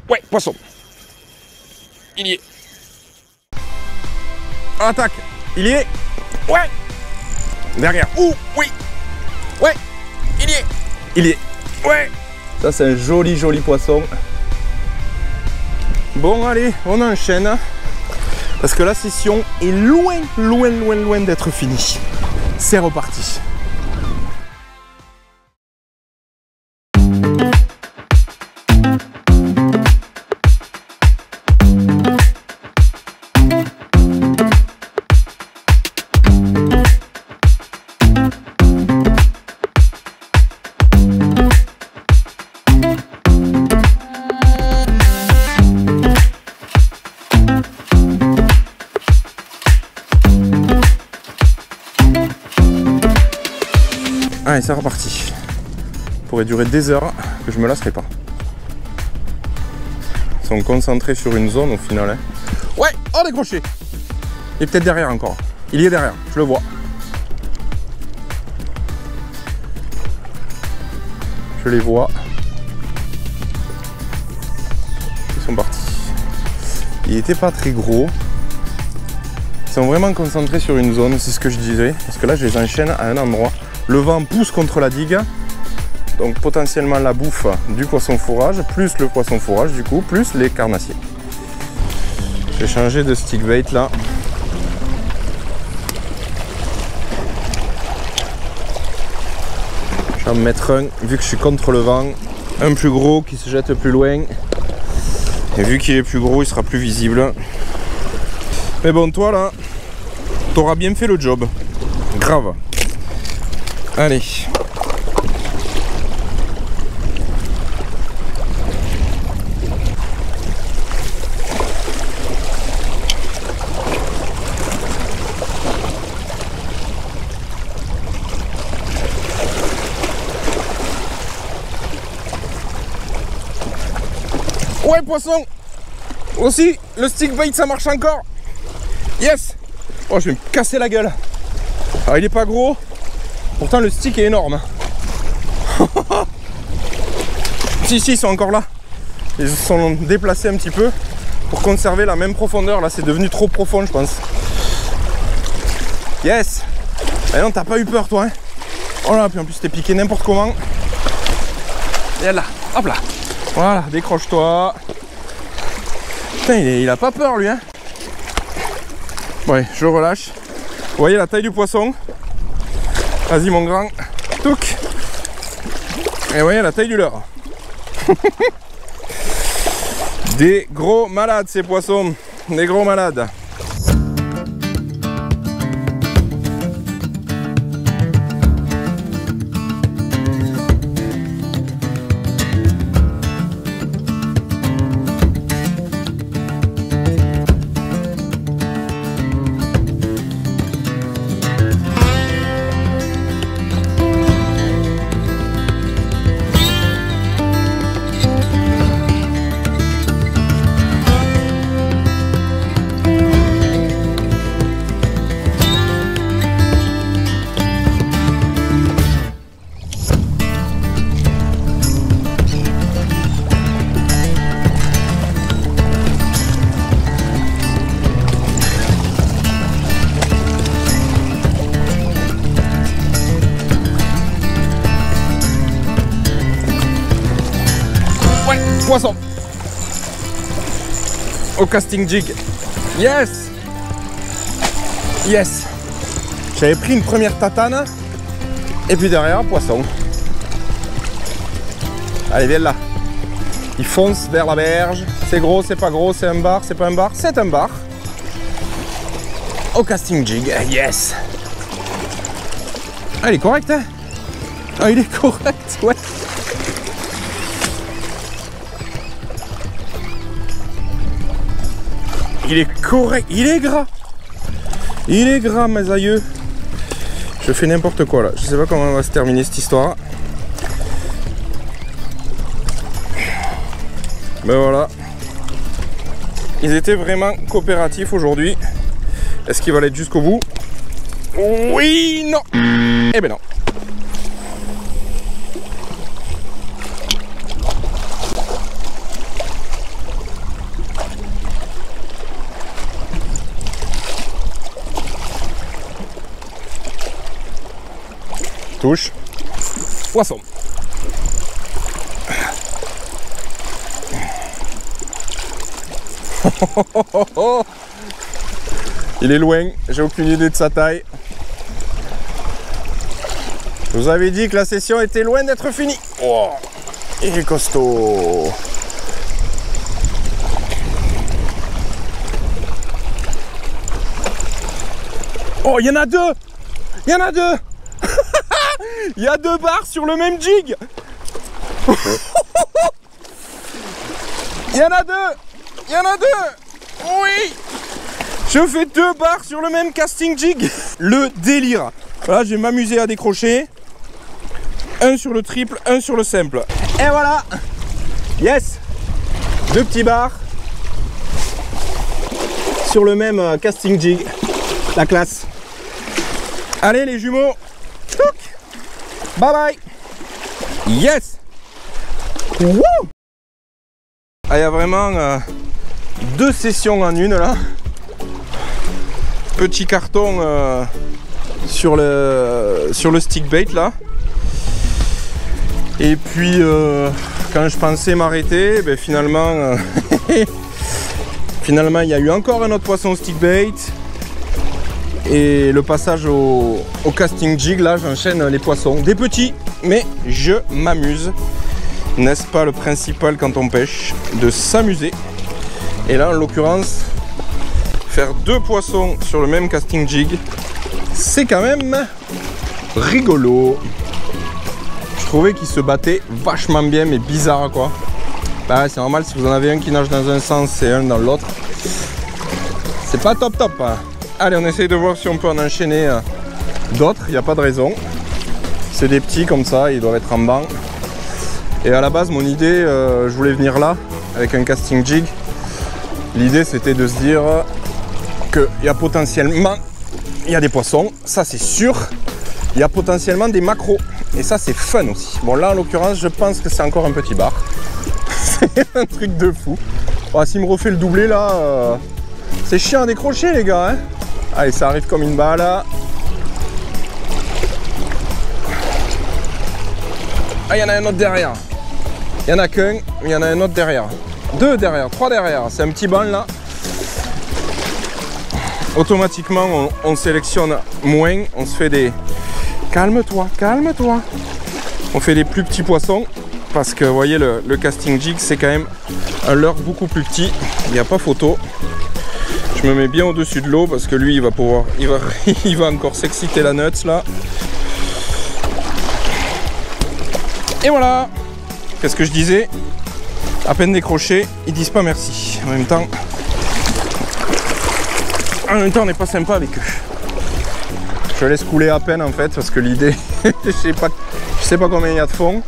Ouais, poisson. Il y est. Attaque. Il y est. Ouais. Derrière. Ouh, oui. Ouais. Il y est. Il y est. Ouais. Ça, c'est un joli, joli poisson. Bon, allez, on enchaîne. Parce que la session est loin, loin, loin, loin d'être finie. C'est reparti. Allez, c'est reparti. Ça pourrait durer des heures que je me lasserai pas. Ils sont concentrés sur une zone au final. Hein. Ouais, oh décroché. Il est peut-être derrière encore. Il y est derrière, je le vois. Je les vois. Ils sont partis. Il n'était pas très gros. Ils sont vraiment concentrés sur une zone, c'est ce que je disais. Parce que là, je les enchaîne à un endroit. Le vent pousse contre la digue, donc potentiellement la bouffe du poisson fourrage, plus le poisson fourrage du coup, plus les carnassiers. Je vais changer de stick bait là. Je vais en mettre un, vu que je suis contre le vent, un plus gros qui se jette plus loin. Et vu qu'il est plus gros, il sera plus visible. Mais bon, toi là, t'auras bien fait le job. Grave. Allez. Ouais, poisson. Aussi, le stick bait ça marche encore. Yes. Oh, je vais me casser la gueule. Ah, il est pas gros. Pourtant le stick est énorme. Si, ils sont encore là. Ils se sont déplacés un petit peu pour conserver la même profondeur. Là, c'est devenu trop profond, je pense. Yes. Et non, t'as pas eu peur, toi, hein. Oh là, puis en plus, t'es piqué n'importe comment. Et là, hop là. Voilà, décroche-toi. Putain, il a pas peur, lui, hein. Ouais, je relâche. Vous voyez la taille du poisson? Vas-y mon grand, touc. Et vous voyez la taille du leurre. Des gros malades ces poissons, des gros malades. Poisson au casting jig. Yes. Yes. J'avais pris une première tatane et puis derrière poisson. Allez, viens là. Il fonce vers la berge. C'est gros, c'est pas gros, c'est un bar, c'est pas un bar, c'est un bar. Au casting jig. Yes. Ah, il est correct, hein. Ah, il est correct, ouais. Il est correct, il est gras. Il est gras, mes aïeux. Je fais n'importe quoi là. Je sais pas comment va se terminer cette histoire. Ben voilà. Ils étaient vraiment coopératifs aujourd'hui. Est-ce qu'ils vont aller jusqu'au bout? Oui, non. Eh ben non. touche. Poisson. Il est loin, j'ai aucune idée de sa taille. Je vous avais dit que la session était loin d'être finie. Oh, il est costaud. Oh, il y en a deux. Il y en a deux. Il y a 2 barres sur le même jig. Il y en a 2. Il y en a 2. Oui. Je fais 2 barres sur le même casting jig. Le délire. Voilà, je vais m'amuser à décrocher. Un sur le triple, un sur le simple. Et voilà. Yes. 2 petits barres sur le même casting jig. La classe. Allez les jumeaux. Bye bye. Yes. Wouh. Ah, il y a vraiment 2 sessions en une là. Petit carton sur le stick bait là. Et puis quand je pensais m'arrêter, ben, finalement finalement il y a eu encore un autre poisson stick bait. Et le passage au casting jig, là j'enchaîne les poissons. Des petits, mais je m'amuse. N'est-ce pas le principal quand on pêche? De s'amuser. Et là en l'occurrence, faire 2 poissons sur le même casting jig, c'est quand même rigolo. Je trouvais qu'ils se battaient vachement bien, mais bizarre quoi. Bah, c'est normal, si vous en avez un qui nage dans un sens et un dans l'autre, c'est pas top top hein. Allez, on essaye de voir si on peut en enchaîner d'autres, il n'y a pas de raison. C'est des petits comme ça, ils doivent être en banc. Et à la base, mon idée, je voulais venir là, avec un casting jig. L'idée, c'était de se dire qu'il y a potentiellement, il y a des poissons, ça c'est sûr. Il y a potentiellement des macros, et ça c'est fun aussi. Bon là, en l'occurrence, je pense que c'est encore un petit bar. C'est un truc de fou. Bon, s'il me refait le doublé là, c'est chiant à décrocher les gars hein. Allez, ça arrive comme une balle. Ah, il y en a un autre derrière. Il n'y en a qu'un, mais il y en a un autre derrière. 2 derrière, 3 derrière. C'est un petit banc là. Automatiquement, on sélectionne moins. On se fait des... Calme-toi, calme-toi. On fait des plus petits poissons. Parce que vous voyez, le casting jig, c'est quand même un leurre beaucoup plus petit. Il n'y a pas photo. Je me mets bien au-dessus de l'eau parce que lui il va pouvoir, il va encore s'exciter la nuts là. Et voilà. Qu'est-ce que je disais? À peine décroché, ils disent pas merci. En même temps, on n'est pas sympa avec eux. Je laisse couler à peine en fait parce que l'idée, je sais pas combien il y a de fond.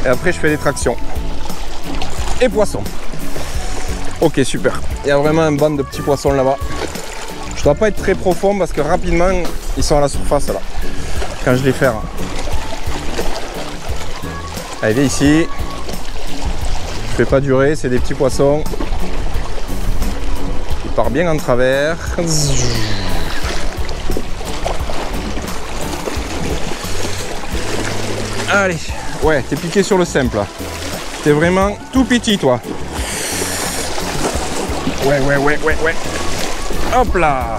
Et après je fais des tractions. Et poisson. Ok, super. Il y a vraiment un banc de petits poissons là-bas. Je dois pas être très profond parce que rapidement, ils sont à la surface là. Quand je les fais. Allez, viens ici. Je fais pas durer, c'est des petits poissons. Il part bien en travers. Allez. Ouais, t'es piqué sur le simple là. T'es vraiment tout petit toi. Ouais. Hop là.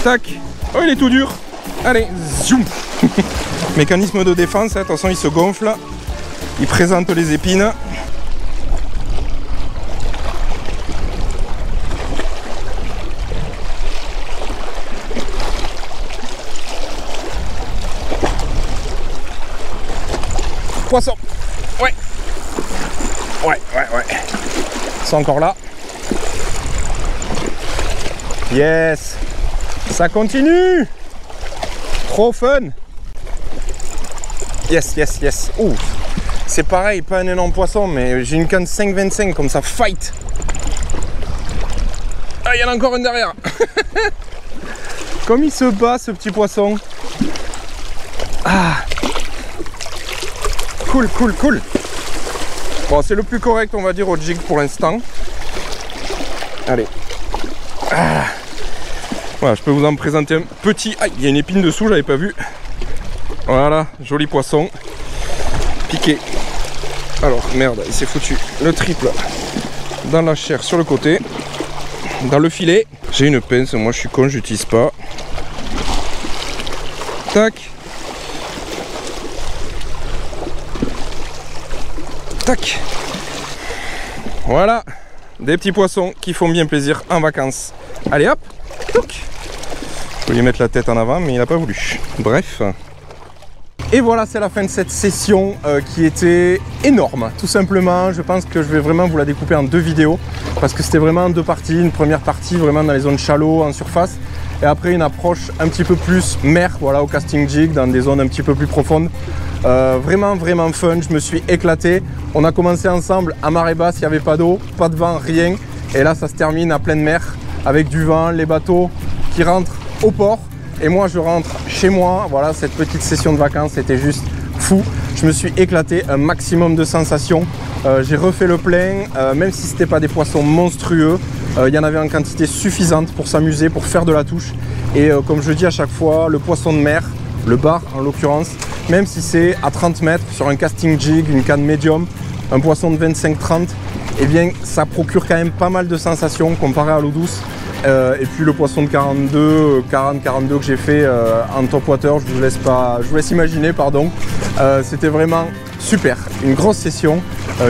Tac. Oh, il est tout dur. Allez, zoom. Mécanisme de défense, hein. Attention, il se gonfle. Il présente les épines. Poisson. Ouais. Ils sont encore là. Yes. Ça continue. Trop fun. Yes. Ouh. C'est pareil, pas un énorme poisson, mais j'ai une canne 5,25 comme ça, fight. Ah, il y en a encore une derrière. Comme il se bat ce petit poisson. Ah. Cool. Bon, c'est le plus correct, on va dire, au jig pour l'instant. Allez. Ah. Voilà, je peux vous en présenter un petit. Ah, il y a une épine dessous, j'avais pas vu. Voilà, joli poisson. Piqué. Alors, merde, il s'est foutu le triple dans la chair sur le côté. Dans le filet. J'ai une pince, moi je suis con, j'utilise pas. Tac. Tac. Voilà. Des petits poissons qui font bien plaisir en vacances. Allez hop. Touc. Je voulais mettre la tête en avant, mais il n'a pas voulu. Bref. Et voilà, c'est la fin de cette session qui était énorme. Tout simplement, je pense que je vais vraiment vous la découper en 2 vidéos. Parce que c'était vraiment 2 parties. Une première partie vraiment dans les zones shallow, en surface. Et après une approche un petit peu plus mer, voilà, au casting jig, dans des zones un petit peu plus profondes. Vraiment fun, je me suis éclaté. On a commencé ensemble à marée basse, il n'y avait pas d'eau, pas de vent, rien. Et là, ça se termine à pleine mer, avec du vent, les bateaux qui rentrent au port. Et moi, je rentre chez moi. Voilà, cette petite session de vacances était juste fou. Je me suis éclaté, un maximum de sensations. J'ai refait le plein, même si ce n'était pas des poissons monstrueux. Il y en avait en quantité suffisante pour s'amuser, pour faire de la touche. Et comme je dis à chaque fois, le poisson de mer, le bar en l'occurrence, même si c'est à 30 mètres sur un casting jig, une canne médium, un poisson de 25-30, eh bien ça procure quand même pas mal de sensations comparé à l'eau douce. Et puis le poisson de 40-42 que j'ai fait en top water, je vous laisse imaginer, pardon. C'était vraiment super, une grosse session.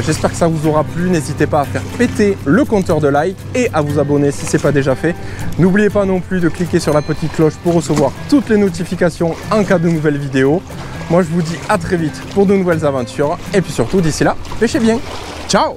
J'espère que ça vous aura plu. N'hésitez pas à faire péter le compteur de like et à vous abonner si ce n'est pas déjà fait. N'oubliez pas non plus de cliquer sur la petite cloche pour recevoir toutes les notifications en cas de nouvelles vidéos. Moi je vous dis à très vite pour de nouvelles aventures. Et puis surtout d'ici là, pêchez bien. Ciao!